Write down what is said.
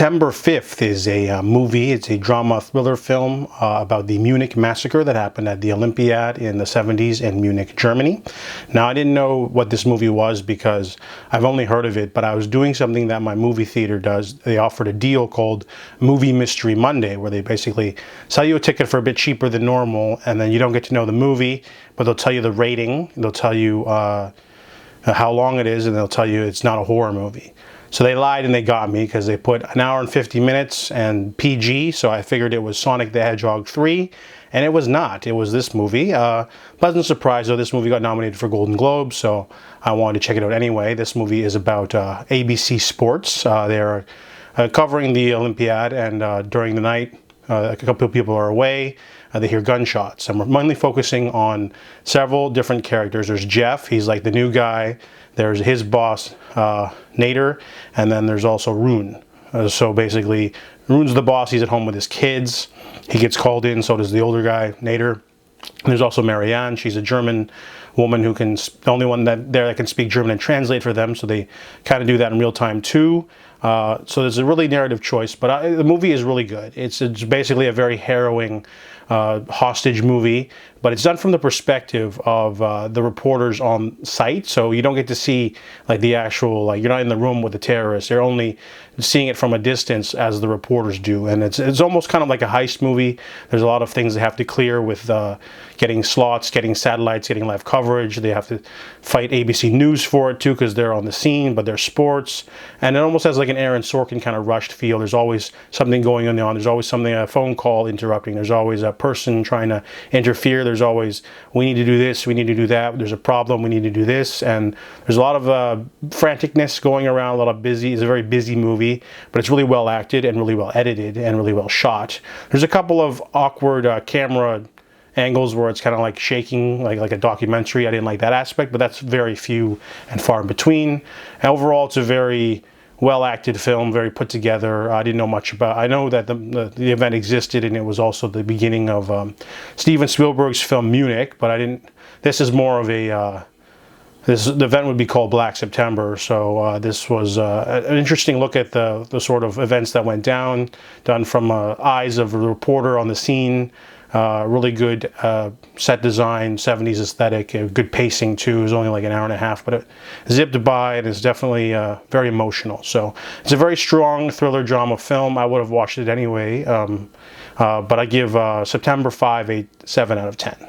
September 5th is a movie. It's a drama thriller film about the Munich massacre that happened at the Olympiad in the 70s in Munich, Germany. Now, I didn't know what this movie was because I've only heard of it, but I was doing something that my movie theater does. They offered a deal called Movie Mystery Monday, where they basically sell you a ticket for a bit cheaper than normal, and then you don't get to know the movie, but they'll tell you the rating, they'll tell you how long it is, and they'll tell you it's not a horror movie. So they lied and they got me because they put an hour and 50 minutes and PG, so I figured it was Sonic the Hedgehog 3, and it was not. It was this movie. Pleasant surprise though, this movie got nominated for Golden Globe, so I wanted to check it out anyway. This movie is about ABC Sports. They're covering the Olympiad, and during the night, a couple of people are away. They hear gunshots, and we're mainly focusing on several different characters. There's Jeff, he's like the new guy. There's his boss, Nader, and then there's also Rune. So basically, Rune's the boss. He's at home with his kids. He gets called in, so does the older guy, Nader. And there's also Marianne. She's a German woman who can, the only one that can speak German and translate for them, so they kind of do that in real time too. So there's a really narrative choice, but the movie is really good. It's basically a very harrowing hostage movie, but it's done from the perspective of the reporters on site, so you don't get to see like the actual, like, you're not in the room with the terrorists. You're only seeing it from a distance as the reporters do, and it's almost kind of like a heist movie. There's a lot of things they have to clear with getting slots, getting satellites, getting live coverage. They have to fight ABC News for it too because they're on the scene, but they're sports, and it almost has like an Aaron Sorkin kind of rushed feel. There's always something going on. There's always something, a phone call interrupting. There's always a person trying to interfere. There's always, we need to do this, we need to do that. There's a problem, we need to do this. And there's a lot of franticness going around, a lot of busy. It's a very busy movie, but it's really well acted and really well edited and really well shot. There's a couple of awkward camera angles where it's kind of like shaking, like a documentary. I didn't like that aspect, but that's very few and far in between. And overall, it's a very well-acted film, very put together. I didn't know much about. I know that the event existed, and it was also the beginning of Steven Spielberg's film Munich. But I didn't. This is more of a. The event would be called Black September. So this was an interesting look at the sort of events that went down, done from eyes of a reporter on the scene. Really good set design, 70s aesthetic, good pacing too. It was only like an hour and a half, but it zipped by, and it's definitely very emotional. So it's a very strong thriller drama film. I would have watched it anyway, but I give September 5 a 7 out of 10.